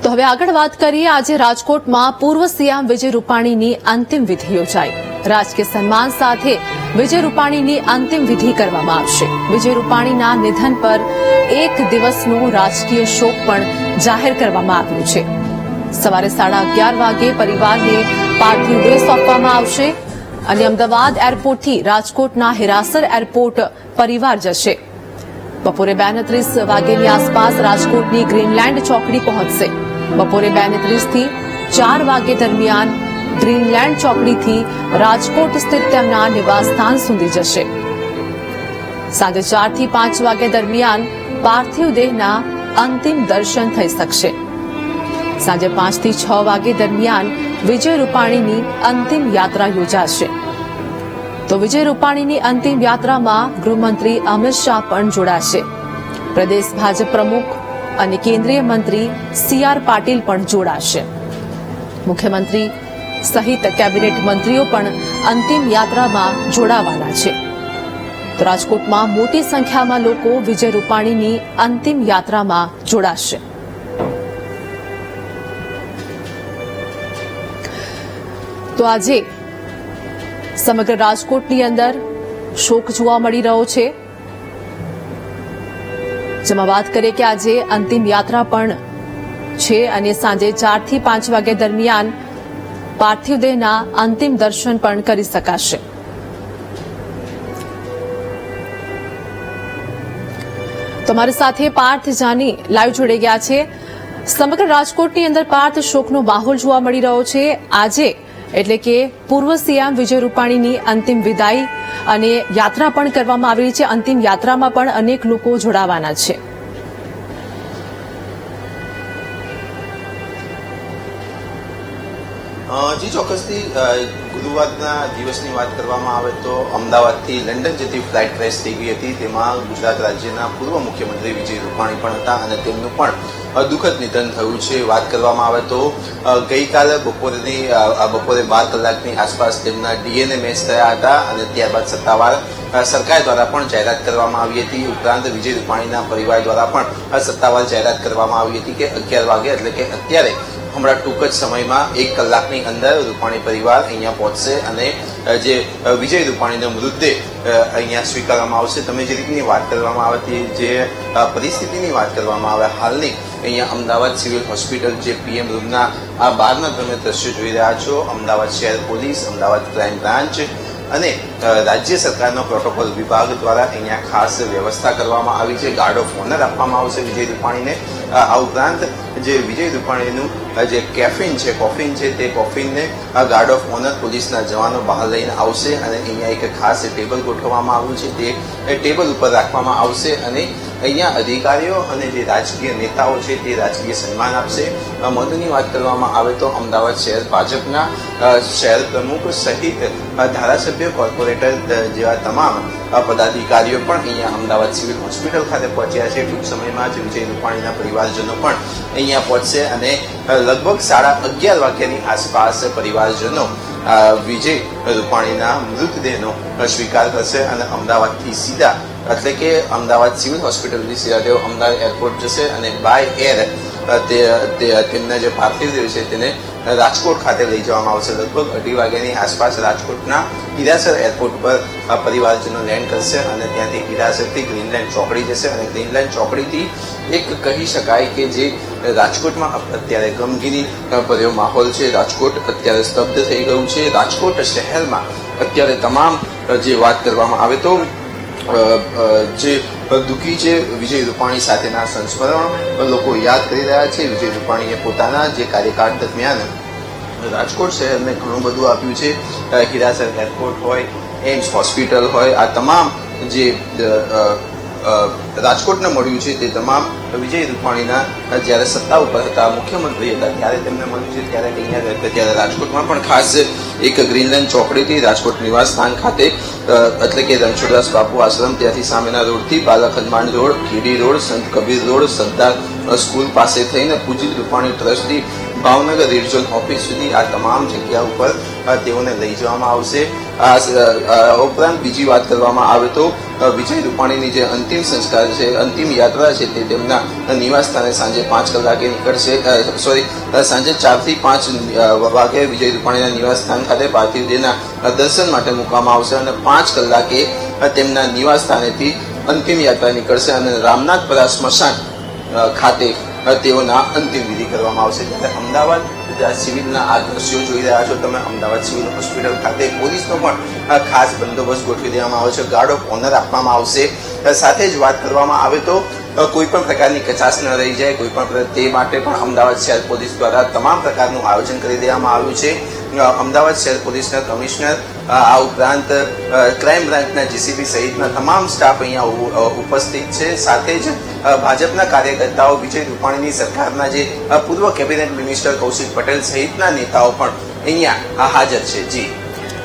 તો હવે આગળ વાત કરીએ। આજે રાજકોટમાં પૂર્વ સીએમ વિજય રૂપાણીની અંતિમ વિધિ યોજાઈ। રાજકીય સન્માન સાથે વિજય રૂપાણીની અંતિમ વિધિ કરવામાં આવશે। વિજય રૂપાણીના નિધન પર એક દિવસનો રાજકીય શોક પણ જાહેર કરવામાં આવ્યો છે। સવારે 11:30 વાગે પરિવારને પાર્થિવ દેહ સોંપવામાં આવશે અને અમદાવાદ એરપોર્ટથી રાજકોટના હિરાસર એરપોર્ટ પરિવાર જશે। બપોરે 2:30 વાગ્યાની આસપાસ રાજકોટની ગ્રીનલેન્ડ ચોકડી પહોંચશે। બપોરે 2:30 થી 4 વાગ્યા દરમિયાન ગ્રીનલેન્ડ ચોકડીથી રાજકોટ સ્થિત તેમના નિવાસસ્થાન સુધી જશે। સાંજે 4 થી 5 વાગ્યા દરમિયાન પાર્થિવ દેહના અંતિમ દર્શન થઈ શકશે। સાંજે 5 થી 6 વાગ્યા દરમિયાન વિજય રૂપાણીની અંતિમ યાત્રા યોજાશે। તો વિજય રૂપાણીની અંતિમ યાત્રામાં ગૃહમંત્રી અમિત શાહ પણ જોડાશે। પ્રદેશ ભાજપ પ્રમુખ અને કેન્દ્રીય મંત્રી સી.આર. પાટીલ પણ જોડાશે। મુખ્યમંત્રી સહિત કેબિનેટ મંત્રીઓ પણ અંતિમ યાત્રામાં જોડાવાના છે। તો રાજકોટમાં મોટી સંખ્યામાં લોકો વિજય રૂપાણીની અંતિમ યાત્રામાં જોડાશે। તો આજે સમગ્ર રાજકોટની અંદર શોક જોવા મળી રહ્યો છે। જેમાં વાત કરીએ કે આજે અંતિમ યાત્રા પણ છે અને સાંજે 4 થી 5 વાગ્યા દરમિયાન પાર્થિવ દેહના અંતિમ દર્શન પણ કરી શકાશે। તમારી સાથે પાર્થ જાની લાઈવ જોડાઈ ગયા છે। સમગ્ર રાજકોટની અંદર પાર્થ શોકનો માહોલ જોવા મળી રહ્યો છે। આજે એટલે કે પૂર્વ સીએમ વિજય રૂપાણીની અંતિમ વિદાય અને યાત્રા પણ કરવામાં આવી છે। અંતિમ યાત્રામાં પણ અનેક લોકો જોડાવાના છે। જી ચોક્કસથી ગુરુવારના દિવસની વાત કરવામાં આવે તો અમદાવાદથી લંડન જતી ફ્લાઇટ ક્રેશ થઈ ગઈ હતી। તેમાં ગુજરાત રાજ્યના પૂર્વ મુખ્યમંત્રી વિજય રૂપાણી પણ હતા અને તેમનું પણ દુઃખદ નિધન થયું છે। વાત કરવામાં આવે તો ગઈકાલે બપોરે 12 કલાકની આસપાસ તેમના ડીએનએ મેચ થયા હતા અને ત્યારબાદ સત્તાવાર સરકાર દ્વારા પણ જાહેરાત કરવામાં આવી હતી। ઉપરાંત વિજય રૂપાણીના પરિવાર દ્વારા પણ સત્તાવાર જાહેરાત કરવામાં આવી હતી કે 11 વાગે એટલે કે અત્યારે હમણાં ટૂંક જ સમયમાં 1 કલાકની અંદર રૂપાણી પરિવાર અહીંયા પહોંચશે અને જે વિજય રૂપાણીનો મૃતદેહ અહીંયા સ્વીકારવામાં આવશે। તમે જે રીતની વાત કરવામાં આવતી જે પરિસ્થિતિની વાત કરવામાં આવે હાલની અહીંયા અમદાવાદ સિવિલ હોસ્પિટલ જે પીએમ રૂમના આ બહારના તમે દ્રશ્યો જોઈ રહ્યા છો। અમદાવાદ શહેર પોલીસ, અમદાવાદ ક્રાઇમ બ્રાન્ચ અને રાજ્ય સરકારનો પ્રોટોકોલ વિભાગ દ્વારા અહીંયા ખાસ વ્યવસ્થા કરવામાં આવી છે। ગાર્ડ ઓફ ઓનર આપવામાં આવશે વિજય રૂપાણીને। આ ઉપરાંત જે વિજય રૂપાણીનું જે કોફિન છે તે કોફિનને ગાર્ડ ઓફ ઓનર પોલીસના જવાનો બહાર લઈને આવશે અને અહીંયા એક ખાસ ટેબલ ગોઠવવામાં આવ્યું છે। તે ટેબલ ઉપર રાખવામાં આવશે અને અહીંયા અધિકારીઓ અને જે રાજકીય નેતાઓ છે તે રાજકીય સન્માન આપશે। મહત્વની વાત કરવામાં આવે તો અમદાવાદ શહેર ભાજપના શહેર પ્રમુખ સહિત ધારાસભ્ય, કોર્પોરેટર જેવા તમામ પદાધિકારીઓ પણ અહીંયા અમદાવાદ સિવિલ હોસ્પિટલ ખાતે પહોંચ્યા છે। ટૂંક સમયમાં જ વિજય રૂપાણીના પરિવારજનો પણ અહીંયા પહોંચશે અને લગભગ 11:30 વાગ્યાની આસપાસ પરિવારજનો વિજય રૂપાણીના મૃતદેહનો સ્વીકાર કરશે અને અમદાવાદથી સીધા એટલે કે અમદાવાદ સિવિલ હોસ્પિટલથી સીધા તેઓ અમદાવાદ એરપોર્ટ જશે અને બાય એર તેમના જે પાર્થિવ દેહ છે તેને રાજકોટ ખાતે લઈ જવામાં આવશે। લગભગ 2:30 વાગ્યાની આસપાસ રાજકોટના હિરાસર એરપોર્ટ પર પરિવારજનો લેન્ડ કરશે અને ત્યાંથી હિરાસરથી ગ્રીનલેન્ડ ચોકડી જશે અને ગ્રીનલેન્ડ ચોકડીથી એક કહી શકાય કે જે રાજકોટમાં અત્યારે ગમગીની ભર્યો માહોલ છે। રાજકોટ અત્યારે સ્તબ્ધ થઈ ગયું છે। રાજકોટ શહેરમાં અત્યારે તમામ જે વાત કરવામાં આવે તો જે દુઃખી છે વિજય રૂપાણી સાથેના સંસ્મરણ લોકો યાદ કરી રહ્યા છે। વિજય રૂપાણીએ પોતાના જે કાર્યકાળ દરમિયાન રાજકોટ શહેરને ઘણું બધું આપ્યું છે। હિરાસર એરપોર્ટ હોય, એમ્સ હોસ્પિટલ હોય, આ તમામ જે રાજકોટને મળ્યું છે તે તમામ વિજય રૂપાણીના જ્યારે સત્તા ઉપર હતા, મુખ્યમંત્રી હતા ત્યારે તેમને મળ્યું છે। ત્યારે અહીંયા રહેતા ત્યારે રાજકોટમાં પણ ખાસ એક ગ્રીનલેન્ડ ચોકડીથી રાજકોટ નિવાસ સ્થાન ખાતે એટલે કે રણછોડદાસ બાપુ આશ્રમ ત્યાંથી સામેના રોડથી બાલક હનુમાન રોડ, કીડી રોડ, સંત કબીર રોડ, સરદાર સ્કૂલ પાસે થઈને પૂજિત રૂપાણી ટ્રસ્ટથી ભાવનગર રેડ ઝોન ઓફિસ સુધી આ તમામ જગ્યા ઉપર તેઓને લઈ જવામાં આવશે. ઉપરાંત બીજી વાત કરવામાં આવે તો વિજય રૂપાણીની જે અંતિમ સંસ્કાર છે, અંતિમ યાત્રા છે, તે તેમના નિવાસ સ્થાને સાંજે 5 કલાકે નીકળશે. સાંજે 4 થી 5 વાગે વિજય રૂપાણીના નિવાસ સ્થાન ખાતે પાર્થિવ દેહના દર્શન માટે મૂકવામાં આવશે અને 5 કલાકે તેમના નિવાસ સ્થાનેથી અંતિમ યાત્રા નીકળશે અને રામનાથપરા સ્મશાન ખાતે તેઓના અંતિમ વિધિ કરવામાં આવશે. ત્યારે અમદાવાદ સિવિલના આ દ્રશ્યો જોઈ રહ્યા છો તમે. અમદાવાદ સિવિલ હોસ્પિટલ ખાતે પોલીસનો પણ ખાસ બંદોબસ્ત ગોઠવી દેવામાં આવ્યો છે. ગાર્ડ ઓફ ઓનર આપવામાં આવશે. સાથે જ વાત કરવામાં આવે તો કોઈ પણ પ્રકારની કચાશ ન રહી જાય, કોઈ પણ તે માટે પણ અમદાવાદ શહેર પોલીસ દ્વારા તમામ પ્રકારનું આયોજન કરી દેવામાં આવ્યું છે. અમદાવાદ શહેર પોલીસના કમિશનર, આ ઉપરાંત ક્રાઇમ બ્રાન્ચના જીસીપી સહિતના તમામ સ્ટાફ અહીંયા ઉપસ્થિત છે. સાથે જ ભાજપના કાર્યકર્તાઓ, વિજય રૂપાણીની સરકારના જે પૂર્વ કેબિનેટ મિનિસ્ટર કૌશિક પટેલ સહિતના નેતાઓ પણ અહીંયા હાજર છે.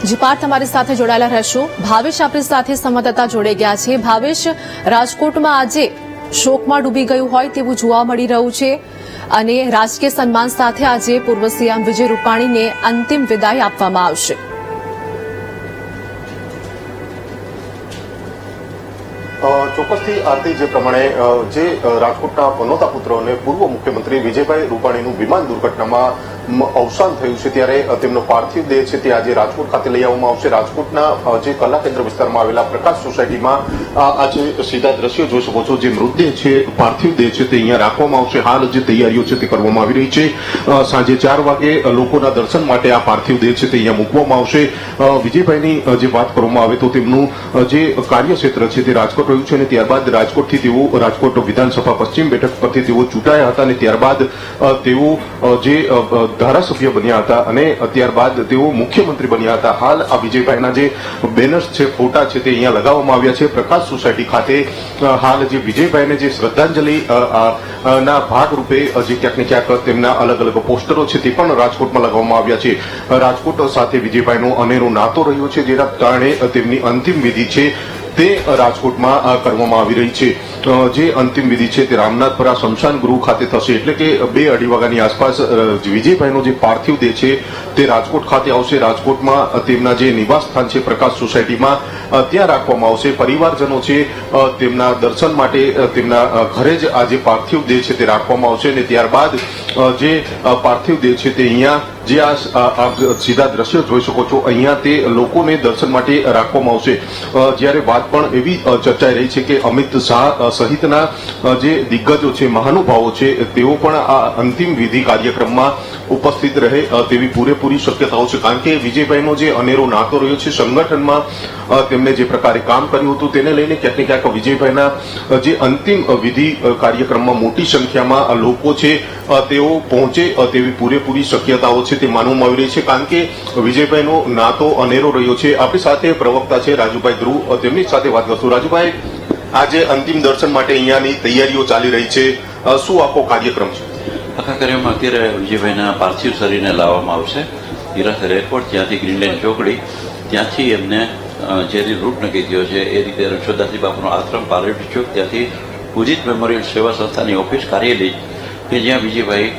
જી પાર્થ, તમારી સાથે જોડાયેલા રહેશું. ભાવેશ આપણી સાથે સંવાદદાતા જોડાઈ ગયા છે. ભાવેશ, રાજકોટમાં આજે શોકમાં ડૂબી ગયું હોય તેવું જોવા મળી રહ્યું છે અને રાજકીય સન્માન સાથે આજે પૂર્વ સીએમ વિજય રૂપાણીને અંતિમ વિદાય આપવામાં આવશે. ચોક્કસથી આરતી, જે પ્રમાણે જે રાજકોટના પનોતા પુત્ર અને પૂર્વ મુખ્યમંત્રી વિજયભાઈ રૂપાણીનું વિમાન દુર્ઘટનામાં અવસાન થયું છે, ત્યારે તેમનો પાર્થિવ દેહ છે તે આજે રાજકોટ ખાતે લઈ આવવામાં આવશે. રાજકોટના જે કલા કેન્દ્ર વિસ્તારમાં આવેલા પ્રકાશ સોસાયટીમાં આજે સીધા દ્રશ્યો જોઈ શકો છો. જે મૃતદેહ છે, પાર્થિવ દેહ છે, તે અહીંયા રાખવામાં આવશે. હાલ જે તૈયારીઓ છે તે કરવામાં આવી રહી છે. સાંજે 4 વાગે લોકોના દર્શન માટે આ પાર્થિવ દેહ છે તે અહીંયા મૂકવામાં આવશે. વિજયભાઈની જે વાત કરવામાં આવે તો તેમનું જે કાર્યક્ષેત્ર છે તે રાજકોટ રહ્યું છે અને ત્યારબાદ રાજકોટથી તેઓ રાજકોટ વિધાનસભા પશ્ચિમ બેઠક પરથી તેઓ ચૂંટાયા હતા અને ત્યારબાદ તેઓ જે ધારાસભ્ય બન્યા હતા અને ત્યારબાદ તેઓ મુખ્યમંત્રી બન્યા હતા. હાલ આ વિજયભાઈના જે બેનર્સ છે, ફોટા છે, તે અહીંયા લગાવવામાં આવ્યા છે પ્રકાશ સોસાયટી ખાતે. હાલ જે વિજયભાઈને જે શ્રદ્ધાંજલિ ના ભાગરૂપે જે ક્યાંક ને ક્યાંક તેમના અલગ અલગ પોસ્ટરો છે તે પણ રાજકોટમાં લગાવવામાં આવ્યા છે. રાજકોટ સાથે વિજયભાઈનો અનેરો નાતો રહ્યો છે, જેના કારણે તેમની અંતિમ વિધિ છે તે રાજકોટમાં કરવામાં આવી રહી છે. જે અંતિમ વિધિ છે તે રામનાથપરા સ્મશાન ગૃહ ખાતે થશે, એટલે કે 2-2:30 વાગ્યાની આસપાસ વિજયભાઈનો જે પાર્થિવ દેહ છે તે રાજકોટ ખાતે આવશે. રાજકોટમાં તેમના જે નિવાસ સ્થાન છે પ્રકાશ સોસાયટીમાં ત્યાં રાખવામાં આવશે. પરિવારજનો છે તેમના દર્શન માટે તેમના ઘરે જ આ જે પાર્થિવ દેહ છે તે રાખવામાં આવશે અને ત્યારબાદ જે પાર્થિવ દેહ છે તે અહીંયા જે આ સીધા દ્રશ્યો જોઈ શકો છો, અહીંયા તે લોકોને દર્શન માટે રાખવામાં આવશે. જ્યારે વાત પણ એવી ચર્ચાઈ રહી છે કે અમિત શાહ સહિતના જે દિગ્ગજો છે, મહાનુભાવો છે, તેઓ પણ આ અંતિમ વિધિ કાર્યક્રમમાં ઉપસ્થિત રહે તેવી પૂરેપૂરી શક્યતાઓ છે. કારણ કે વિજયભાઈનો જે અનેરો નાતો રહ્યો છે, સંગઠનમાં તેમણે જે પ્રકારે કામ કર્યું હતું તેને લઈને ક્યાંક ને ક્યાંક વિજયભાઈના જે અંતિમ વિધિ કાર્યક્રમમાં મોટી સંખ્યામાં લોકો છે તેઓ પહોંચે તેવી પૂરેપૂરી શક્યતાઓ છે તે માનવામાં આવી રહી છે. કારણ કે વિજયભાઈનો નાતો અનેરો રહ્યો છે. આપણી સાથે પ્રવક્તા છે રાજુભાઈ ધ્રુવ, તેમની સાથે વાત કરશું. રાજુભાઈ, આજે અંતિમ દર્શન માટે અહીંયાની તૈયારીઓ ચાલી રહી છે, શું આખો કાર્યક્રમ છે? આખા કાર્યક્રમમાં અત્યારે વિજયભાઈના પાર્થિવ શરીરને લાવવામાં આવશે હીરાસર એરપોર્ટ, ત્યાંથી ગ્રીનલેન્ડ ચોકડી, ત્યાંથી એમને જે રૂટ નક્કી થયો છે એ રીતે રણછોડદાસજી બાપુનો આશ્રમ, પાર્લેટ ચોક, ત્યાંથી પૂજિત મેમોરિયલ સેવા સંસ્થાની ઓફિસ, કાર્યાલય કે જ્યાં વિજયભાઈ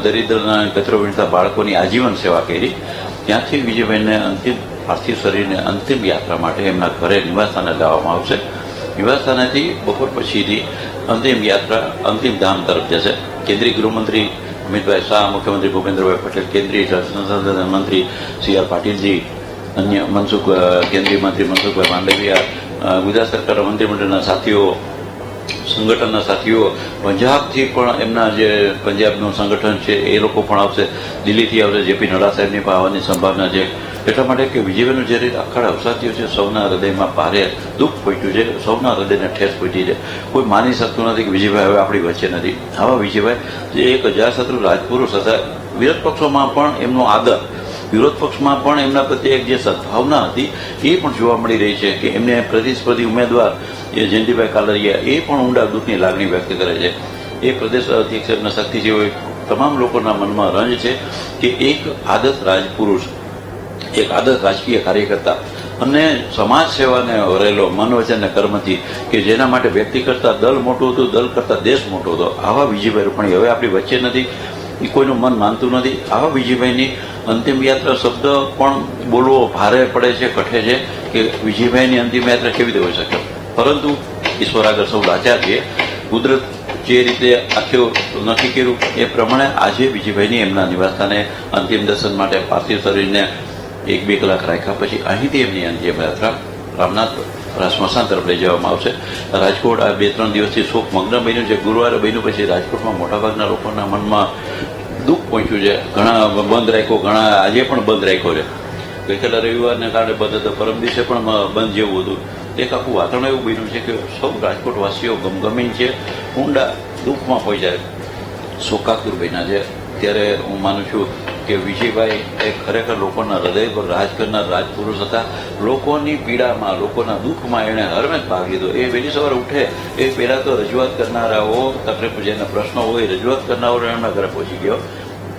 દરિદ્રના કચરો વીણતા બાળકોની આજીવન સેવા કરી, ત્યાંથી વિજયભાઈને અંતિમ પાર્થિવ શરીરને અંતિમ યાત્રા માટે એમના ઘરે નિવાસસ્થાને લાવવામાં આવશે. નિવાસસ્થાનેથી બપોર પછીથી અંતિમ યાત્રા અંતિમ ધામ તરફ જશે. કેન્દ્રીય ગૃહમંત્રી અમિતભાઈ શાહ, મુખ્યમંત્રી ભૂપેન્દ્રભાઈ પટેલ, કેન્દ્રીય સંશોધન મંત્રી સી.આર. પાટીલજી, અન્ય કેન્દ્રીય મંત્રી મનસુખભાઈ માંડવિયા, ગુજરાત સરકારના મંત્રીમંડળના સાથીઓ, સંગઠનના સાથીઓ, પંજાબથી પણ એમના જે પંજાબનું સંગઠન છે એ લોકો પણ આવશે, દિલ્હીથી આવશે, જેપી નડ્ડા સાહેબની પણ આવવાની સંભાવના છે. એટલા માટે કે વિજયભાઈનું જે રીતે અખાડ અવસાદીઓ છે, સૌના હૃદયમાં ભારે દુઃખ પહોંચ્યું છે, સૌના હૃદયને ઠેસ પહોંચી છે. કોઈ માની શકતું નથી કે વિજયભાઈ હવે આપણી વચ્ચે નથી. આવા વિજયભાઈ જે એક અજાતશત્રુ રાજપુરુષ હતા, વિરોધ પક્ષોમાં પણ એમનો આદર, વિરોધ પક્ષમાં પણ એમના પ્રત્યે એક જે સદભાવના હતી એ પણ જોવા મળી રહી છે કે એમને પ્રતિસ્પર્ધી ઉમેદવાર એ જયંતિભાઈ કાલરિયા એ પણ ઊંડા દુઃખની લાગણી વ્યક્ત કરે છે. એ પ્રદેશ અધ્યક્ષના શક્તિજીવો તમામ લોકોના મનમાં રંજ છે કે એક આદર્શ રાજપુરુષ, એક આદર્શ રાજકીય કાર્યકર્તા અને સમાજ સેવાને વરેલો મન વચન અને કર્મથી કે જેના માટે વ્યક્તિ કરતા દલ મોટું હતું, દલ કરતા દેશ મોટો હતો. આવા વિજયભાઈ રૂપાણી હવે આપણી વચ્ચે નથી, એ કોઈનું મન માનતું નથી. આવા વિજયભાઈની અંતિમ યાત્રા શબ્દ પણ બોલવો ભારે પડે છે, કઠે છે કે વિજયભાઈની અંતિમ યાત્રા કેવી રીતે હોઈ શકે. પરંતુ ઈશ્વર આગળ સૌ લાચાર છીએ. કુદરત જે રીતે આખું નક્કી કર્યું એ પ્રમાણે આજે વિજયભાઈની એમના નિવાસસ્થાને અંતિમ દર્શન માટે પાર્થિવ શરીરને 1-2 કલાક રાખ્યા પછી અહીંથી એમની અંતિમ યાત્રા રામનાથ સ્મશાન તરફ લઈ જવામાં આવશે. રાજકોટ આ 2-3 દિવસથી શોકમગ્ન બન્યું છે. ગુરુવારે બન્યું પછી રાજકોટમાં મોટાભાગના લોકોના મનમાં દુઃખ પહોંચ્યું છે. ઘણા બંધ રાખ્યો, ઘણા આજે પણ બંધ રાખ્યો છે. ગઈકાલે રવિવારને કારણે બંધ હતો, પરમ દિવસે પણ બંધ જેવું હતું. એક આખું વાતાવરણ એવું બન્યું છે કે સૌ રાજકોટવાસીઓ ગમગમીન છે, ઊંડા દુઃખમાં પહોંચ્યા, શોકાતુર બન્યા છે. ત્યારે હું માનું છું કે વિજયભાઈ એ ખરેખર લોકોના હૃદય પર રાજ કરનાર રાજપુરુષ હતા. લોકોની પીડામાં, લોકોના દુઃખમાં એણે હરમેશ ભાગ લીધો. એ વહેલી સવારે ઉઠે એ પહેલાં તો રજૂઆત કરનારાઓ, તકલીફ જેના પ્રશ્નો હોય રજૂઆત કરનારાઓ એમના ઘરે પહોંચી ગયો.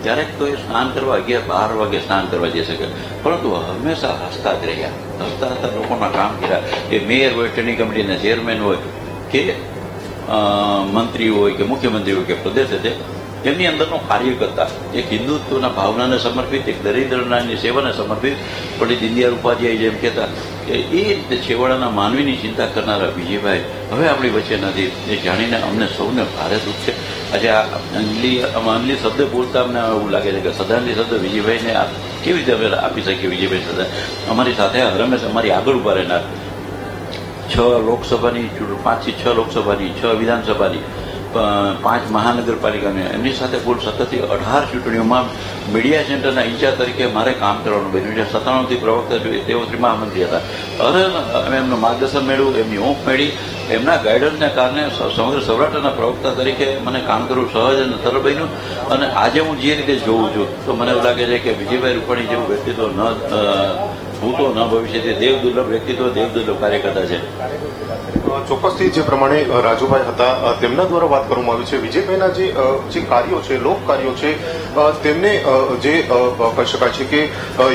ક્યારેક તો એ સ્નાન કરવા 11-12 વાગે સ્નાન કરવા જઈ શકે, પરંતુ હંમેશા હસતા જ રહ્યા. હસતા હસતા લોકોના કામ કર્યા. એ મેયર હોય, સ્ટેન્ડિંગ કમિટીના ચેરમેન હોય કે મંત્રી હોય કે મુખ્યમંત્રી હોય કે પ્રદેશ છે, એમની અંદરનો કાર્યકર્તા એક હિન્દુત્વના ભાવનાને સમર્પિત, એક દરિદ્રનાની સેવાને સમર્પિત. પંડિત દીનદયાળ ઉપાધ્યાય જેમ કહેતા કે એ રીતે છેવાડાના માનવીની ચિંતા કરનારા વિજયભાઈ હવે આપણી વચ્ચે નથી. એ જાણીને અમને સૌને ભારે દુઃખ છે. આજે આ અંજલિ શબ્દ બોલતા અમને એવું લાગે છે કે શ્રદ્ધાંજલિ શબ્દ વિજયભાઈને કેવી રીતે અમે આપી શકીએ. વિજયભાઈ શ્રદ્ધા અમારી સાથે હરમેશ અમારી આગળ ઉભા રહેનાર 5 લોકસભાની 6 લોકસભાની, 6 વિધાનસભાની, 5 મહાનગરપાલિકાની, એમની સાથે કુલ 17થી 18 ચૂંટણીઓમાં મીડિયા સેન્ટરના ઇન્ચાર્જ તરીકે મારે કામ કરવાનું બન્યું છે. 97થી પ્રવક્તા તેઓ મહામંત્રી હતા. અરે અમે એમનું માર્ગદર્શન મેળવ્યું, એમની ઊંઘ મેળવી. એમના ગાઈડન્સને કારણે સમગ્ર સૌરાષ્ટ્રના પ્રવક્તા તરીકે મને કામ કરવું સહજ અને સરળ બન્યું. અને આજે હું જે રીતે જોઉં છું તો મને એવું લાગે છે કે વિજયભાઈ રૂપાણી જેવું વ્યક્તિત્વ ભૂતો ન ભવિષ્યથી દેવ દુર્લભ વ્યક્તિત્વ, દેવ દુર્લભ કાર્યકર્તા છે. ચોક્કસથી જે પ્રમાણે રાજુભાઈ હતા તેમના દ્વારા વાત કરવામાં આવી છે. વિજયભાઈના જે કાર્યો છે, લોક કાર્યો છે, તેમને જે કહી શકાય છે કે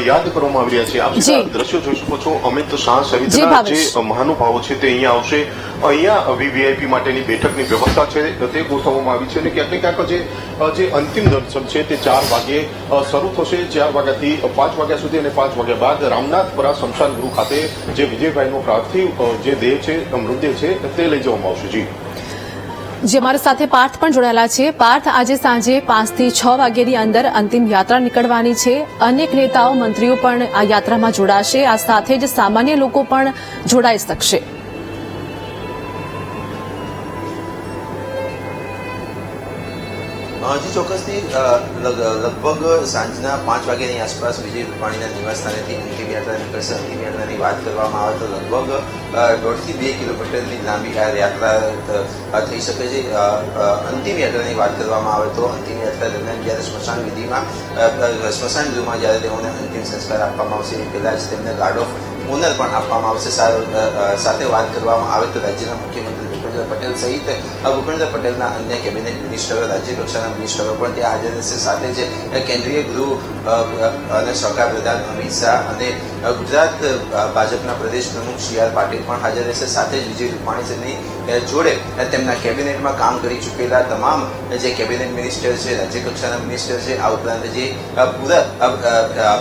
યાદ કરવામાં આવી રહ્યા છે. આપ દ્રશ્યો જોઈ શકો છો. અમિત શાહ સહિતના જે મહાનુભાવો છે તે અહીંયા આવશે. અહીંયા વીવીઆઈપી માટેની બેઠકની વ્યવસ્થા છે તે ગોઠવવામાં આવી છે અને ક્યાંક ને ક્યાંક જે અંતિમ દર્શન છે તે 4 વાગ્યે શરૂ થશે. 4 વાગ્યાથી 5 વાગ્યા સુધી અને 5 વાગ્યા બાદ રામનાથપુરા સ્મશાન ગૃહ ખાતે જે વિજયભાઈનો પાર્થિવ જે દેહ છે, મૃતદેહ છે તે લઈ જવામાં આવશે. જી જે અમારી સાથે પાર્થ પણ જોડાયેલા છે. પાર્થ, આજે સાંજે 5 થી 6 વાગ્યાની અંદર અંતિમ યાત્રા નીકળવાની છે. અનેક નેતાઓ, મંત્રીઓ પણ આ યાત્રામાં જોડાશે. આ સાથે જ સામાન્ય લોકો પણ જોડાઈ શકશે. જી ચોક્કસથી લગભગ સાંજના 5 વાગ્યાની આસપાસ વિજય રૂપાણીના નિવાસસ્થાનેથી અંતિમ યાત્રા નીકળશે. અંતિમ યાત્રાની વાત કરવામાં આવે તો લગભગ 1.5 થી 2 કિલોમીટરની લાંબી આ યાત્રા થઈ શકે છે. અંતિમ યાત્રાની વાત કરવામાં આવે તો અંતિમ યાત્રા દરમિયાન જ્યારે સ્મશાન વિધિમાં સ્મશાન ગૃહમાં જ્યારે તેઓને અંતિમ સંસ્કાર આપવામાં આવશે એ પહેલા જ તેમને ગાર્ડ ઓફ ઓનર પણ આપવામાં આવશે. સાથે વાત કરવામાં આવે તો રાજ્યના મુખ્યમંત્રી ભૂપેન્દ્ર પટેલ સહિત ભૂપેન્દ્ર પટેલના અન્ય કેબિનેટ મિનિસ્ટરો, રાજ્ય કક્ષાના મિનિસ્ટરો પણ ત્યાં હાજર રહેશે. સાથે જ કેન્દ્રીય ગૃહ અને સહકાર પ્રધાન અમિત શાહ અને ગુજરાત ભાજપના પ્રદેશ પ્રમુખ CR પાટીલ પણ હાજર રહેશે. સાથે જ વિજય રૂપાણીની જોડે તેમના કેબિનેટમાં કામ કરી ચૂકેલા તમામ જે કેબિનેટ મિનિસ્ટર છે, રાજ્ય કક્ષાના મિનિસ્ટર છે, આ ઉપરાંત જે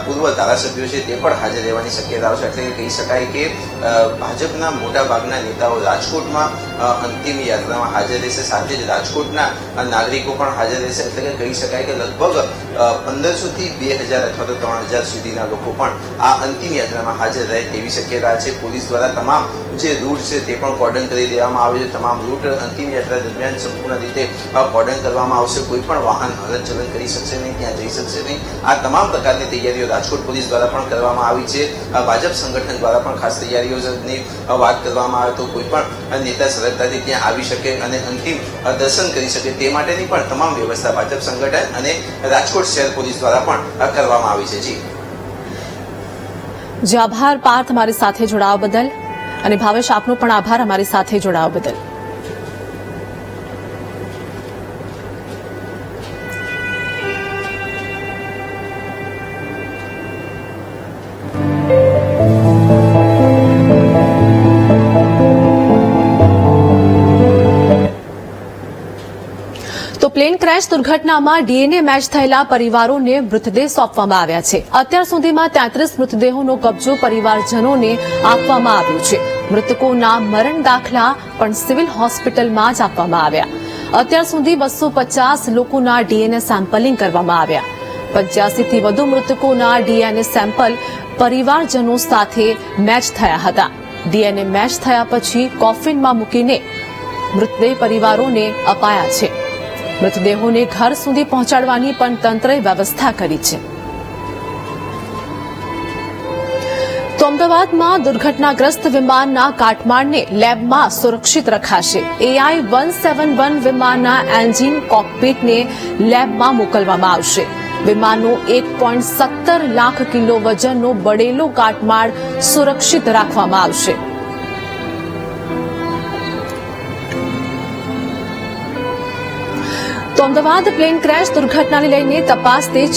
પૂર્વ ધારાસભ્યો છે તે પણ હાજર રહેવાની શક્યતાઓ છે. એટલે કહી શકાય કે ભાજપના મોટા ભાગના નેતાઓ રાજકોટમાં અંતિમ યાત્રામાં હાજર રહેશે. સાથે જ રાજકોટના નાગરિકો પણ હાજર રહેશે. એટલે કે કહી શકાય કે લગભગ 1500 થી 2000 અથવા તો 3000 સુધીના લોકો પણ આ અંતિમ યાત્રામાં હાજર રહે તેવી શક્યતા છે. પોલીસ દ્વારા તમામ જે રૂટ છે તે પણ કોર્ડન કરી દેવામાં આવે છે. તમામ રૂટ અંતિમ યાત્રા દરમિયાન સંપૂર્ણ રીતે કોર્ડન કરવામાં આવશે. કોઈ પણ વાહન હલનચલન કરી શકશે નહીં, ત્યાં જઈ શકશે નહીં. આ તમામ પ્રકારની તૈયારીઓ રાજકોટ પોલીસ દ્વારા પણ કરવામાં આવી છે. ભાજપ સંગઠન દ્વારા પણ ખાસ તૈયારીઓની વાત કરવામાં આવે તો કોઈ પણ નેતા સરળતાથી ત્યાં આવી શકે અને અંતિમ દર્શન કરી શકે તે માટેની પણ તમામ વ્યવસ્થા ભાજપ સંગઠન અને રાજકોટ શહેર પોલીસ દ્વારા પણ કરવામાં આવી છે. જી આભાર પાર્થ, અમારી સાથે જોડાવા બદલ. અને ભાવેશ, આપનો પણ આભાર અમારી સાથે જોડાવા બદલ. તો પ્લે પ્લેન ક્રેશ દુર્ઘટનામાં ડીએનએ મેચ થયેલા પરિવારોને મૃતદેહ સોંપવામાં આવ્યા છે. અત્યાર સુધીમાં 33 મૃતદેહોનો કબજો પરિવારજનોને આપવામાં આવ્યો છે. મૃતકોના મરણ દાખલા પણ સિવિલ હોસ્પિટલમાં જ આપવામાં આવ્યા. અત્યાર સુધી 250 લોકોના ડીએનએ સેમ્પલિંગ કરવામાં આવ્યા. 85 થી વધુ મૃતકોના ડીએનએ સેમ્પલ પરિવારજનો સાથે મેચ થયા હતા. ડીએનએ મેચ થયા પછી કોફિનમાં મૂકીને મૃતદેહ પરિવારોને અપાયા છે. મૃતદેહોને ઘર સુધી પહોંચાડવાની પણ તંત્રએ વ્યવસ્થા કરી છે. તો અમદાવાદમાં દુર્ઘટનાગ્રસ્ત વિમાનના કાટમાળને લેબમાં સુરક્ષિત રખાશે. AI-171 વિમાનના એન્જિન કોકપિટને લેબમાં મોકલવામાં આવશે. વિમાનનો 1.17 લાખ કિલો વજનનો બળેલો કાટમાળ સુરક્ષિત રાખવામાં આવશે. તો અમદાવાદ પ્લેન ક્રેશ દુર્ઘટનાને લઈને તપાસ તેજ